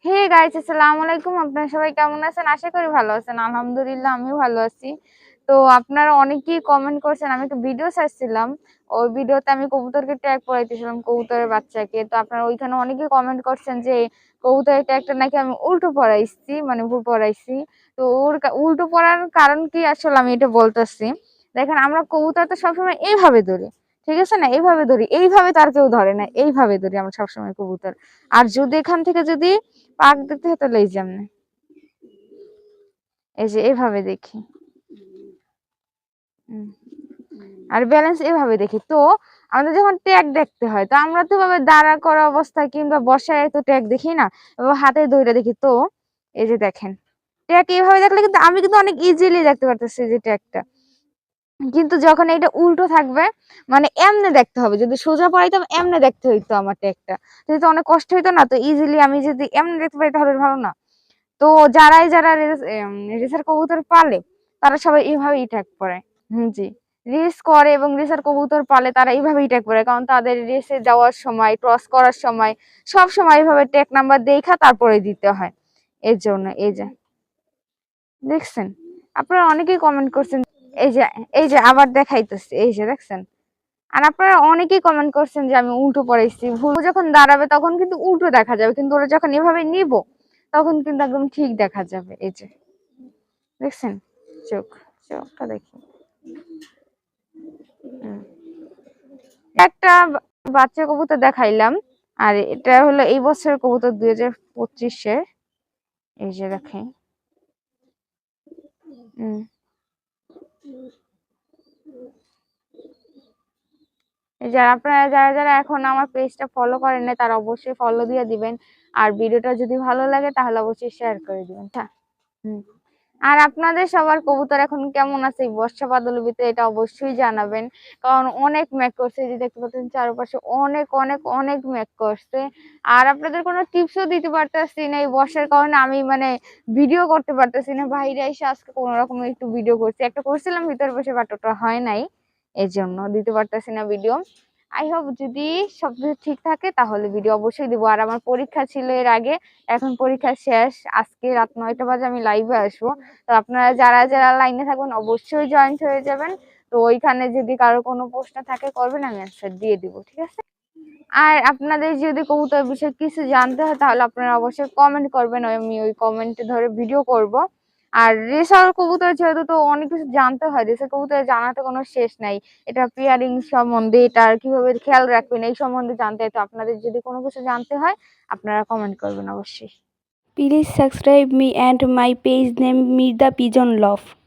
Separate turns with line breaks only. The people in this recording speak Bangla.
হে গাইস, আসসালামু আলাইকুম। আপনারা সবাই কেমন আছেন? আশা করি ভালো আছেন। আলহামদুলিল্লাহ আমিও ভালো আছি। তো আপনারা অনেকেই কমেন্ট করছেন। আমি একটা ভিডিও ছাড়ছিলাম। ওই ভিডিওতে আমি কবুতরকে ট্যাগ পড়াইতেছিলাম, কবুতরের বাচ্চাকে। তো আপনারা ওইখানে অনেকেই কমেন্ট করছেন যে কবুতরের ট্যাগটা নাকি আমি উল্টো পড়াইছি, মানে ভুল পড়াইছি। তো উল্টো পড়ার কারণ কি আসলে আমি এটা বলতেছি। দেখেন, আমরা কবুতর তো সবসময় এইভাবে ধরি, ঠিক আছে না? এইভাবে ধরি, এইভাবে তার কেউ ধরে না, এইভাবে ধরি আমরা সবসময় কবুতর। আর যদি এখান থেকে যদি পাক দেখতে হয় তাহলে এই যে এই যে এভাবে দেখি। হুম। আর ব্যালেন্স এভাবে দেখি। তো আমাদের যখন ট্যাগ দেখতে হয়, তো আমরা তো ভাবে দাঁড়া করা অবস্থায় কিংবা বসায় তো ট্যাগ দেখি না, এবং হাতে ধরে দেখি। তো এই যে দেখেন, ট্যাগ এইভাবে দেখলে কিন্তু আমি কিন্তু অনেক ইজিলি দেখতে পারতেছি যে ট্যাগটা। কিন্তু যখন এটা উল্টো থাকবে, মানে এমনে দেখতে হবে। যদি সোজা পড়াইতাম এমনে দেখতে হইতো আমার ট্যাগটা, তো অনেক কষ্ট হইতো না। তো ইজিলি আমি যদি এমনে দেখতে পারি তাহলে ভালো না? তো যারা রেসার কবুতর পালে তারা সবাই এইভাবেই ট্যাগ পড়ে। জি, রেস করে এবং রেসার কবুতর পালে তারা এইভাবেই ট্যাগ পড়ে, কারণ তাদের রেসে যাওয়ার সময়, ক্রস করার সময় সব সময় এইভাবে ট্যাগ নাম্বার দেখা তারপরে দিতে হয়। এর জন্য এই যে দেখছেন, আপনারা অনেকেই কমেন্ট করছেন। এই যে এই যে আবার দেখাইতেছে, এই যে দেখছেন। আর আপনারা অনেকেই কমেন্ট করছেন যে আমি উল্টো পড়াইছি। ভুল যখন দাঁড়াবে তখন কিন্তু উল্টো দেখা যাবে, কিন্তু ওরা যখন এভাবে নিব তখন কিন্তু একদম ঠিক দেখা যাবে। এই যে দেখছেন, চোখটা দেখি। একটা বাচ্চা কবুতর দেখাইলাম। আর এটা হলো এই বছরের কবুতর, 2025-এর। এই যে দেখেন। এই যে আপনারা যারা এখন আমার পেজটা ফলো করেন না, তারা অবশ্যই ফলো দিয়ে দিবেন। আর ভিডিওটা যদি ভালো লাগে তাহলে অবশ্যই শেয়ার করে দিবেন। হুম। আর আপনাদের সবার কবুতর এখন কেমন আছে এই বর্ষা বাদলবিতে, এটা অবশ্যই জানাবেন। কারণ অনেক ম্যাক করছে, যে দেখতে পাচ্ছেন চারপাশে অনেক অনেক অনেক ম্যাক করছে। আর আপনাদের কোনো টিপসও দিতে পারতেছি না এই বর্ষার কারণে। আমি মানে ভিডিও করতে পারতেছি না, বাইরে এসে আজকে কোনো রকম একটু ভিডিও করছি, একটা করছিলাম ভিতরে বসে, বাট ওটা হয় নাই, এই জন্য দিতে পারতেছি না ভিডিও। আই হোপ যদি সবকিছু ঠিক থাকে তাহলে ভিডিও অবশ্যই দিব। আর আমার পরীক্ষা ছিল এর আগে, এখন পরীক্ষা শেষ। আজকে রাত 9টা বাজে আমি লাইভে আসবো। তো আপনারা যারা লাইনে থাকবেন অবশ্যই জয়েন্ট হয়ে যাবেন। তো ওইখানে যদি কারো কোনো প্রশ্ন থাকে করবেন, আমি অ্যান্সার দিয়ে দিব, ঠিক আছে? আর আপনাদের যদি কবুতর বিষয়ে কিছু জানতে হয় তাহলে আপনারা অবশ্যই কমেন্ট করবেন, আমি ওই কমেন্টে ধরে ভিডিও করব। আর রেসার কবুতর যেহেতু, তো অনেক কিছু জানতে হয়। রেসার কবুতর জানাতে কোনো শেষ নাই। এটা পেয়ারিং সম্বন্ধে, এটা কিভাবে খেয়াল রাখবেন এই সম্বন্ধে জানতে হয়। তো আপনাদের যদি কোনো কিছু জানতে হয় আপনারা কমেন্ট করবেন অবশ্যই।
Please subscribe me and my page name Mirda Pigeon Loft.